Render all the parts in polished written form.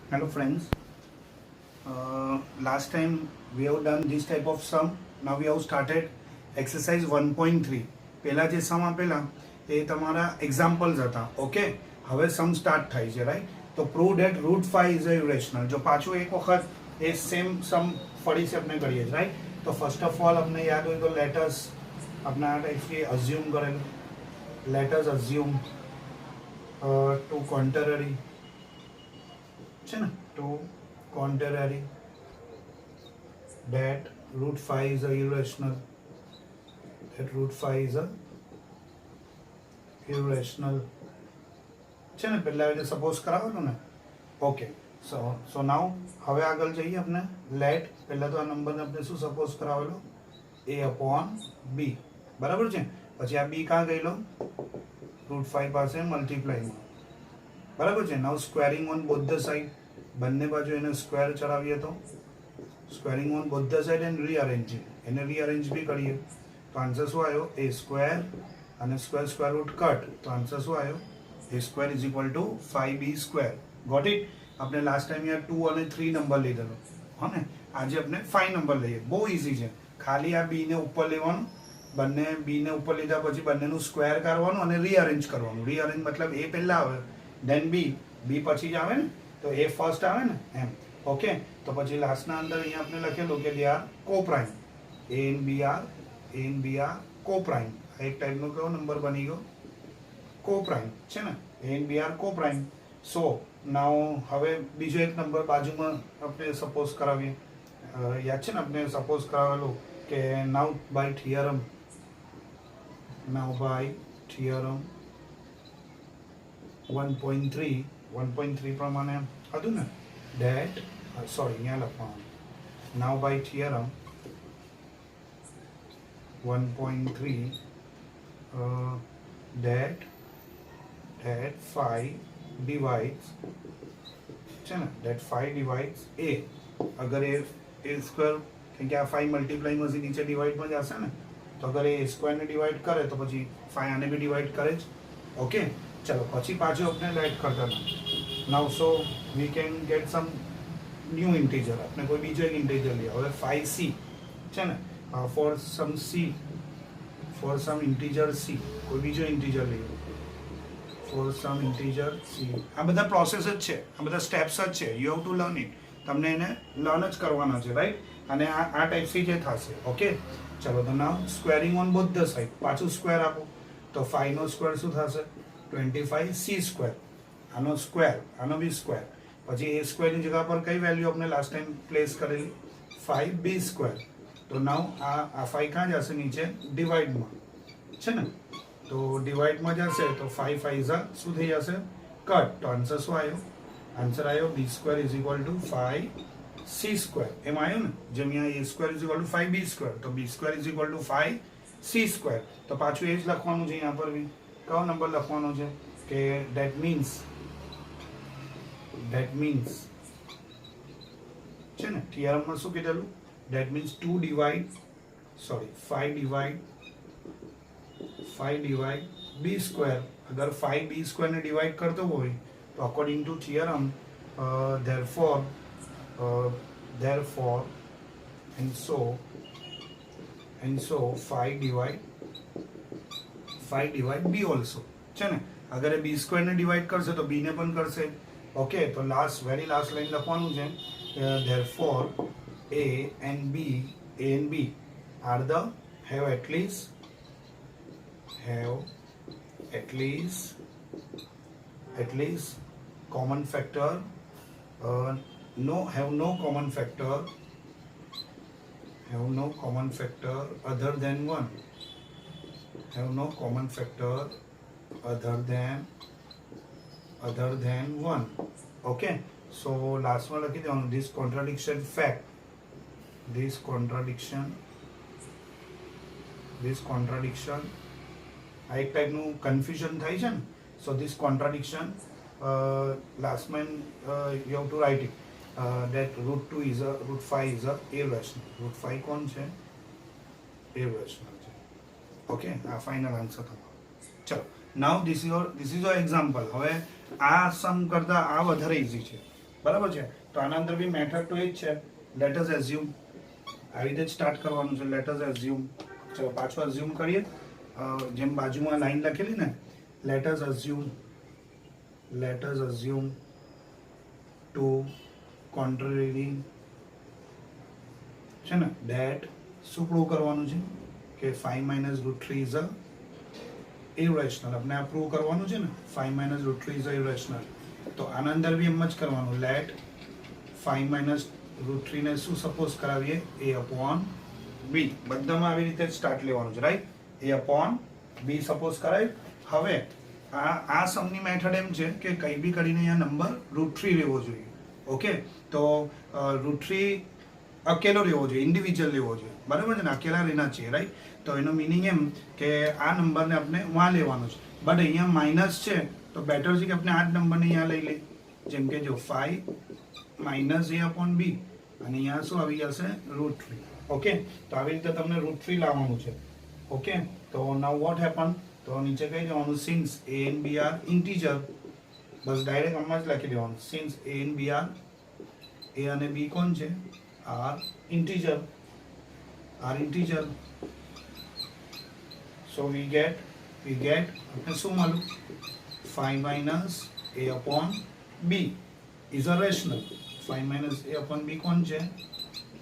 Hello friends. Last time we have done this type of sum. Now we have started exercise 1.3. પહેલા જે સમ આપેલા એ તમારા examples હતા. Okay, હવે સમ સ્ટાર્ટ થાય છે, રાઈટ? તો prove that root 5 is a irrational. જો પાછું એક વખત એ સેમ સમ ફરી से આપણે કરીએ છીએ, રાઈટ? તો ફર્સ્ટ ઓફ ઓલ અમને યાદ હોય તો લેટસ આપણે આ ટાઈપથી અઝ્યુમ કરેલું. લેટસ અઝ્યુમ ટુ કોન્ટરરી છે ને, two contrary that root 5 is a irrational, that root 5 is a irrational છે ને, પહેલા જે સપોઝ કરાવેલું ને. ઓકે, સો નાઉ હવે આગળ જઈએ. આપણે લેટ પહેલા તો આ નંબરને આપણે શું સપોઝ કરાવેલો? a upon b, બરાબર છે? પછી આ b કાં ગયેલો? રૂટ 5 પાસે મલ્ટીપ્લાયમાં, બરાબર છે? Now squaring on both the side, બંને બાજુ એને સ્ક્વેર ચડાવીએ તો squaring on both the side and rearranging, એને રીઅરેન્જ બી કરીએ તો આન્સર શું આવ્યો? એ સ્ક્વેર અને સ્ક્વેર સ્ક્વેર રૂટ કટ, તો આન્સર શું આવ્યો? A square is equal to 5b square. Got it? આપણે લાસ્ટ ટાઈમ યાર 2 અને 3 નંબર લીધેલો, હા ને? આજે આપણે 5 નંબર લઈએ. બહુ ઇઝી છે. ખાલી આ બી ને ઉપર લેવાનું, બંને બી ને ઉપર લીધા પછી બંનેનું સ્ક્વેર કરવાનું અને રીઅરેન્જ કરવાનું. રીઅરેન્જ મતલબ એ પહેલા આવે દેન બી, બી પછી જ આવે ને, તો એ ફર્સ્ટ આવે ને, એમ. ઓકે, તો પછી લાસ્ટના અંદર અહીંયા આપણે લખેલું કે they are coprime. A and b are coprime. એક ટાઈપનો કયો નંબર બની ગયો? કો પ્રાઇમ છે ને, એ એન્ડ બી આર કો પ્રાઇમ. સો નાઉ હવે બીજો એક નંબર બાજુમાં આપણે સપોઝ કરાવીએ. યાદ છે ને, આપણે સપોઝ કરાવેલું કે નાઉ બાય થિયરમ 1.3 પ્રમાણે હતું ને, ડેટ સોરી અહીંયા લખવાનું. નાઉ બાય થિયરમ 1.3 that 5 divides છે ને, that 5 divides a. અગર એ સ્ક્વેર, કેમ કે આ 5 મલ્ટીપ્લાયમાંથી નીચે ડિવાઈડમાં જ હશે ને, તો અગર એ સ્ક્વેરને ડિવાઈડ કરે તો પછી 5 આને બી ડિવાઈડ કરે જ. ઓકે, ચલો પછી પાછું આપણે લેટ કરતા now. So we can get some new integer. આપણે કોઈ બીજો એક ઇન્ટીજર લઈએ. હવે 5c છે ને, ફોર સમ ઇન્ટીજર c, કોઈ બીજો ઇન્ટીજર લઈએ ફોર સમ ઇન્ટીજર c. આ બધા પ્રોસેસ જ છે, આ બધા સ્ટેપ્સ જ છે. You have to learn it. તમને એને લર્ન જ કરવાના છે, રાઈટ? અને આ ટાઈપથી જે થશે. ઓકે, ચલો તો નાવ squaring on both the side. પાછું સ્ક્વેર આપો તો 5 નો સ્ક્વેર શું થશે? 25c square. આનો સ્ક્વેર, આનો બી સ્ક્વેર. પછી એ સ્ક્વેરની જગ્યા પર કઈ વેલ્યુ આપણે લાસ્ટ ટાઈમ પ્લેસ કરેલી? 5b square. તો નાવ આ 5 ક્યાં જશે? નીચે ડિવાઈડમાં છે ને, તો ડિવાઈડમાં જશે તો 5 5 શું થઈ જશે? કટ. તો આન્સર શું આવ્યો? આન્સર આવ્યો b square is equal to 5c square. એમ આવ્યું ને, જેમ અહીંયા a square is equal to 5b square, તો b square is equal to 5c square. તો પાછું એ જ લખવાનું છે અહીંયા પર બી. કયો નંબર લખવાનો છે? કે that means છે ને, થિયરમમાં શું કીધેલું? that means 5 divide b square. અગર 5b સ્ક્વેરને ડિવાઈડ કરતો હોય તો according to theorem therefore and so 5 divide b also છે ને. અગર એ બી સ્ક્વેરને ડિવાઈડ કરશે તો બીને પણ કરશે. ઓકે, તો વેરી લાસ્ટ લાઈન લખવાનું છે therefore a and b are the have at least common factor, have no common factor other than 1. Have no common factor other than 1. Okay, so last one લખી દેવાનું. this contradiction આ એક ટાઈપનું confusion થાય છે ને. સો ધીસ કોન્ટ્રાડિક્શન લાસ્ટમાં you have to write it that root 5 is a irrational. root 5 કોણ છે? irrational છે. ઓકે, આ ફાઇનલ આન્સર તમારો. ચલો, નાઉ ધીસ ઇઝ યોર એક્ઝામ્પલ. હવે આ સમ કરતાં આ વધારે ઇઝી છે. બરાબર છે. તો આના અંદર બી મેથડ તો એ જ છે. લેટ અસ એઝ્યુમ, આવી રીતે જ સ્ટાર્ટ કરવાનું છે. લેટ અસ એઝ્યુમ, ચલો પાછું એઝ્યુમ કરીએ. જેમ બાજુમાં લાઈન લખેલી ને, let us assume two contrary છે ને, ડેટ શું પ્રૂવ કરવાનું છે કે 5 - √3 ઇઝ અ ઇરેશનલ. આપણે આ પ્રૂવ કરવાનું છે ને, 5 - √3 ઇઝ અ ઇરેશનલ. તો આના અંદર બી એમ જ કરવાનું. લેટ 5 - √3 ને શું સપોઝ કરાવીએ, a/b. બધામાં આવી રીતે જ સ્ટાર્ટ લેવાનું છે, રાઈટ. a/b સપોઝ કરાય. હવે આ સમની મેથડ એમ છે કે કંઈ બી કરીને અહીંયા નંબર √3 લેવો જોઈએ. ઓકે, તો √3 અકેલો લેવો જોઈએ, ઇન્ડિવિજ્યુઅલ લેવો જોઈએ, બરાબર છે ને, અકેલા લેના છે, રાઈટ. તો એનો મિનિંગ એમ કે આ નંબરને આપણે વાં લેવાનો છે, બટ અહીંયા માઇનસ છે તો બેટર છે કે આપણે આ જ નંબરને અહીંયા લઈ લઈએ. જેમ કે જો 5 - a/b અને અહીંયા શું આવી જશે, √3. ઓકે, તો આવી રીતે તમને √3 લાવવાનું છે. ઓકે, તો નાઉ વોટ હેપન, તો નીચે કહી દેવાનું since a and b are integer. બસ ડાયરેક્ટ આમાં જ લખી દેવાનું. Since a and b are, a અને b કોણ છે, are integer. So we get આપણે શું મળ્યું, 5 - a/b is a rational. 5 - a/b કોણ છે,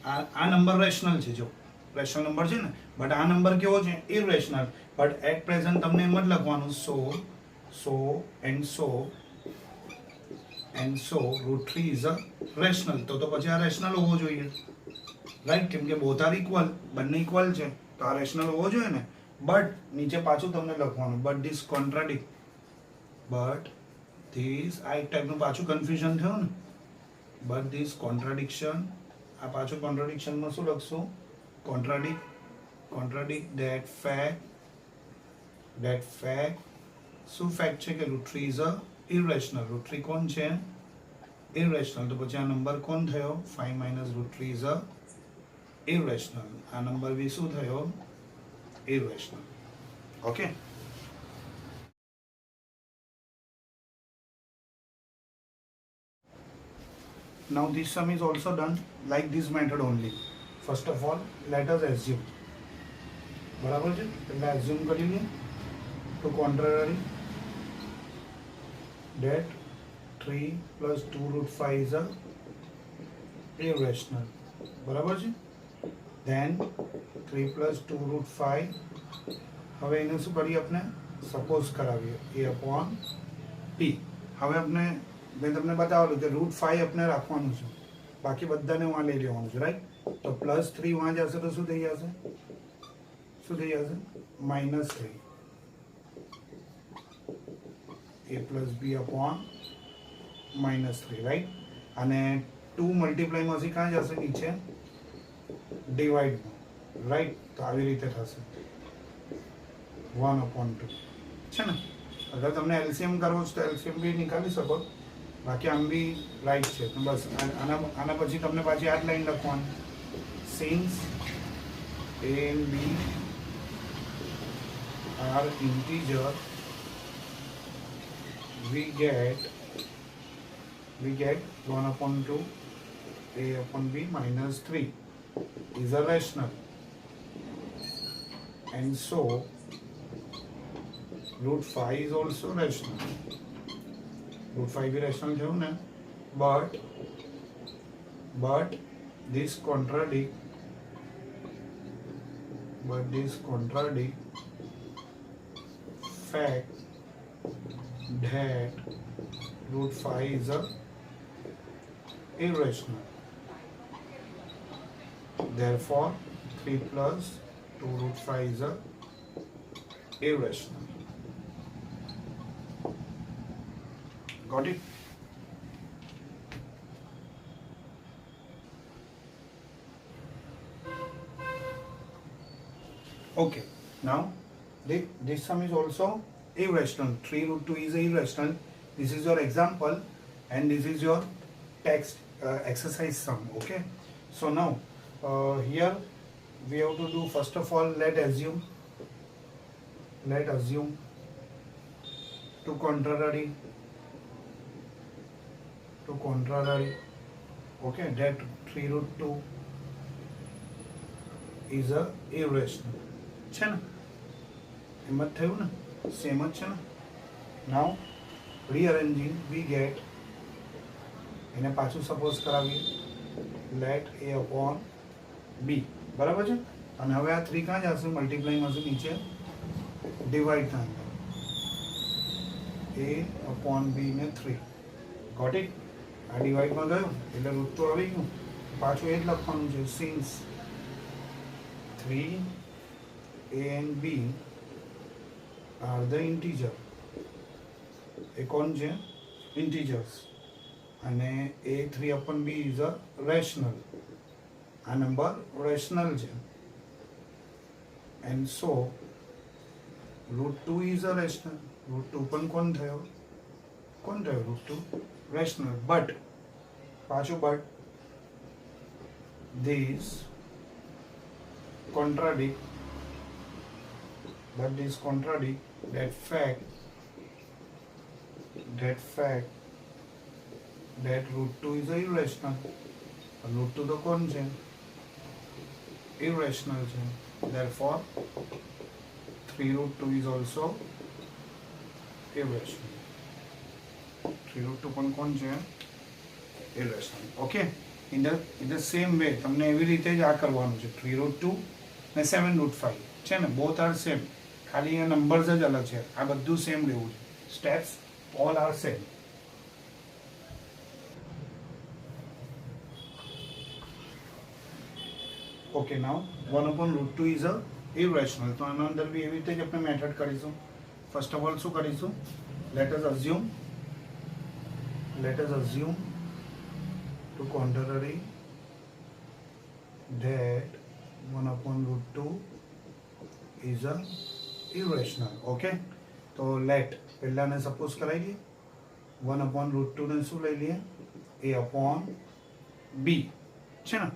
આ નંબર રેશનલ છે. જો રેશનલ નંબર છે ને, બટ આ નંબર કેવો છે, ઇરેશનલ. બટ એટ પ્રેઝન્ટ તમને એમ જ લખવાનું, સો √3 ઇઝ અ રેશનલ. તો પછી આ રેશનલ હોવો જોઈએ, રાઈટ. કેમ કે બોથ આર ઇક્વલ, બંને ઇક્વલ છે, તો આ રેશનલ હોવો જોઈએ ને. બટ નીચે પાછું તમને લખવાનું, બટ ધીસ કોન્ટ્રાડિક્ટ. આ એક ટાઈપનું પાછું કન્ફ્યુઝન થયું ને. બટ ધીસ કોન્ટ્રાડિક્શન, આ પાછું કોન્ટ્રાડિક્શનમાં શું લખશું, કોન્ટ્રાડિક્ટ that fact. શું ફેક્ટ છે કે √3 ઇઝ અ ઇરેશનલ. √3 કોણ છે, ઇરેશનલ. તો પછી આ નંબર કોણ થયો, 5 - √3 ઇઝ અ ઇરેશનલ. આ નંબર બી શું થયો, irrational. Okay, now this sum is also done like this method only. First of all, let us assume, બરાબર છે, એટલે assume કરી લઈએ to contrary that 3 + 2√5 is a irrational. બરાબર છે. then 3 + 2√5, હવે એને શું કરીએ, આપણે સપોઝ કરાવીએ a/p. હવે આપણે મેં તમને બતાવેલું કે √5 આપણે રાખવાનું છે, બાકી બધાને વાં લઈ લેવાનું છે, રાઈટ. તો +3 વાં જશે તો શું થઈ જશે, -3 a + b/-3, રાઈટ. અને 2 મલ્ટીપ્લાયમાંથી ક્યાં જશે, નીચે ડિવાઈડમાં, રાઈટ. તો આવી રીતે થશે 1/2 છે ને. અગર તમને એલસીએમ કરવો છે તો એલસીએમ બી નીકાળી શકો, બાકી આમ બી રાઈટ છે. તો બસ આના પછી તમને પાછી આ જ લાઈન લખવાની, since a and b are integer, we get 1/2 a/b -3 is a rational, and so √5 is also rational. √5 भी rational થયું ને, but this contradict fact that √5 is a irrational. Therefore 3 + 2√5 is a irrational. Got it? Okay, now this sum is also irrational. 3√2 is irrational. This is your example and this is your text exercise sum. Okay, so now here we have to do, first of all, let assume to contrary to contrary. Okay, that 3 root 2 is a irrational. છે ને એમ જ થયું ને same જ છે ને. નાઉ rearranging we get એને પાછું સપોઝ કરાવીએ લેટ a upon b બરાબર છે. અને હવે આ 3 ક્યાં જશે મલ્ટીપ્લાઈમાં હશે નીચે ડિવાઈડ થાય a upon b ને 3 ગોટ ઇટ. આ ડિવાઈડમાં ગયો એટલે રૂટ તો આવી ગયું પાછું એ જ લખવાનું છે since 3 a and b are the integer એ કોણ છે integers અને a 3 upon b is a rational. આ નંબર રેશનલ છે and so root 2 is a rational. root 2 પણ કોણ થયો root 2 rational. but પાછું but this contradict that fact that root 2 is a irrational. root 2 તો કોણ છે irrational છે. therefore 3 root 2 is also irrational. 3 root 2 પણ કોણ છે irrational. okay, in the same way તમને એવી રીતે જ આ કરવાનું છે 3 root 2 ને 7 root 5 છે ને both are same ખાલી અહીંયા નંબર્સ જ અલગ છે. આ બધું સેમ લેવું છે. Steps all are same. okay, now 1 upon root 2 is a irrational. તો આના અંદર બી એવી રીતે જ આપણે મેથડ કરીશું. ફર્સ્ટ ઓફ ઓલ શું કરીશું let us assume to contrary that 1 upon root 2 is a irrational. okay, તો let પહેલાને સપોઝ કરાવી લઈએ 1 upon root 2 ને શું લઈ લઈએ a upon b છે ને.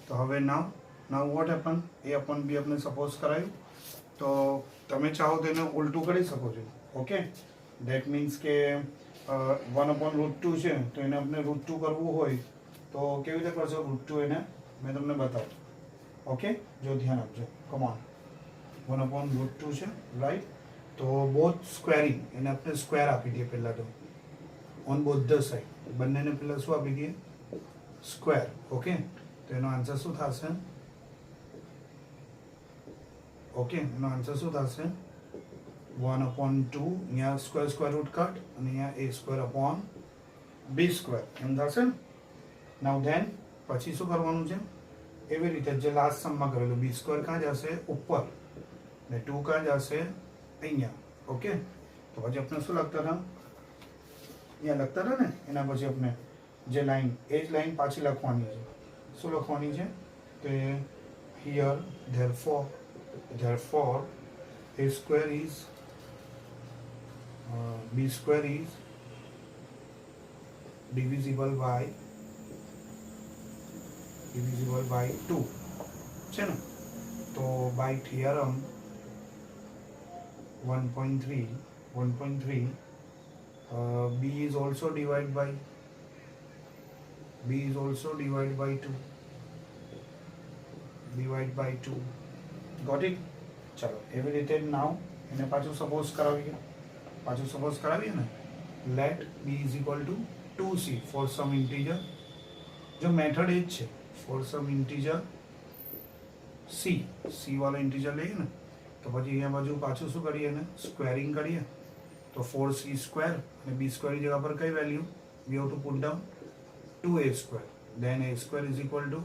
તો હવે now what happen a upon b આપણે સપોઝ કરાયું તો તમે ચાહો તો એને ઉલટું કરી શકો છો. ઓકે, ધેટ મીન્સ કે 1 upon root 2 છે તો એને આપણે root 2 કરવું હોય તો કેવી રીતે કરશો root 2 એને મેં તમને બતાવું. ઓકે, જો ધ્યાન આપજો. કમ ઓન 1 upon root 2 છે રાઈટ. તો બોથ સ્ક્વેરિંગ એને આપણે સ્ક્વેર આપી દઈએ પહેલાં તો ઓન બોથ ધ સાઈડ બંનેને પહેલાં શું આપી દઈએ સ્ક્વેર. ઓકે, તો એનો આન્સર શું થશે એનો આન્સર શું થશે 1 upon 2 અહીંયા સ્ક્વેર રૂટ કટ અને અહીંયા a square upon b square એમ થશે ને. નાઉ ધેન પછી શું કરવાનું છે એવી રીતે જે લાસ્ટ સમમાં કરેલું b સ્ક્વેર ક્યાં જશે ઉપર ને 2 ક્યાં જશે અહીંયા. ઓકે, તો પછી આપણે શું લખતા હતા અહીંયા લખતા હતા ને એના પછી આપણે જે લાઈન એ જ લાઈન પાછી લખવાની છે. શું લખવાની છે કે here therefore a square is b square is divisible by 2 છે ને. તો by theorem 1.3 b is also divided by 2 got it. ચાલો એવી રીતે નાવ એને પાછું સપોઝ કરાવીએ ને let b is equal to 2c for some integer. જો મેથડ એ જ છે for some integer c વાળો ઇન્ટીજર લઈએ ને તો પછી અહીંયા બાજુ પાછું શું કરીએ ને સ્ક્વેરિંગ કરીએ તો 4c સ્ક્વેર અને b સ્ક્વેર જગ્યા પર કઈ value we have to put down 2a square. then a square is equal to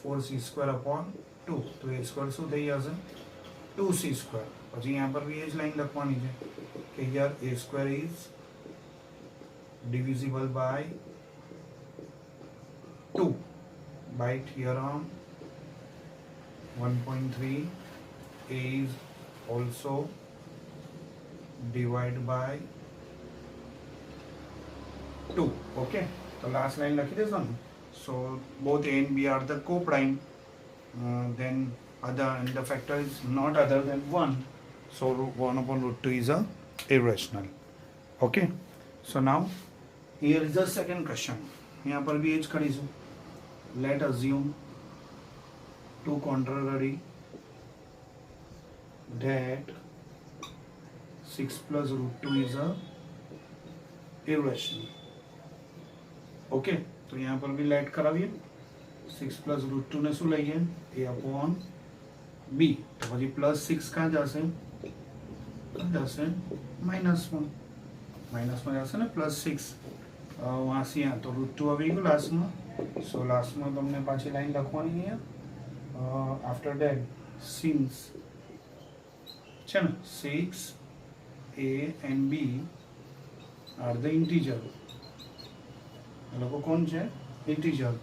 4c square upon 2. તો a square શું થઈ જશે 2c square. પછી यहाँ पर भी એ જ લાઈન લખવાની છે કે here a square is divisible by 2 by theorem 1.3 a is also divided by 2. okay, તો લાસ્ટ લાઈન લખી દેશો ને. so both a and b are the co-prime. then other and the factor is not other than 1, so 1 upon root 2 is a irrational. okay, so now here is the second question, यहाँ पर भी एज करीशू. Let assume to contrary that 6 plus root 2 is a irrational. Okay, तो यहाँ पर भी late करावीए. 6 plus root 2 ने શું લઈએ? a upon b. તો પછી પ્લસ 6 ક્યાં જશે? ક્યાં જશે? માઇનસમાં. માઇનસમાં જશે ને પ્લસ 6. વાંસી આ તો રૂટ 2 આવી ગયું લાસ્ટમાં. સો લાસ્ટમાં તમને પાછી લાઈન લખવાની અહીંયા. આફ્ટર ધેટ સિન્સ છે ને 6 a and b are the integer. એ લોકો કોણ છે? integer.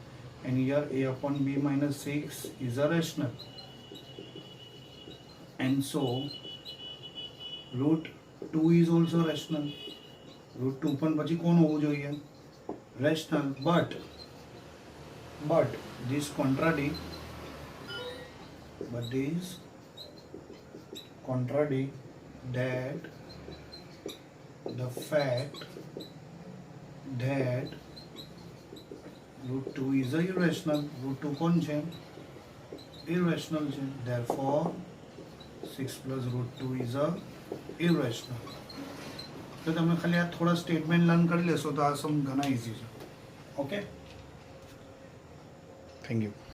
And here a upon b minus 6 is a rational. And so root 2 is also rational. root 2 પણ પછી કોણ હોવું જોઈએ? rational. But this contradict that the fact that root 2 is a irrational. root 2 कौन છે? irrational છે. therefore 6 plus root 2 is a irrational. તો તમે ખાલી આ થોડા સ્ટેટમેન્ટ લર્ન કરી લેશો તો આ સમ ઘણા ઇઝી છે. Okay, thank you.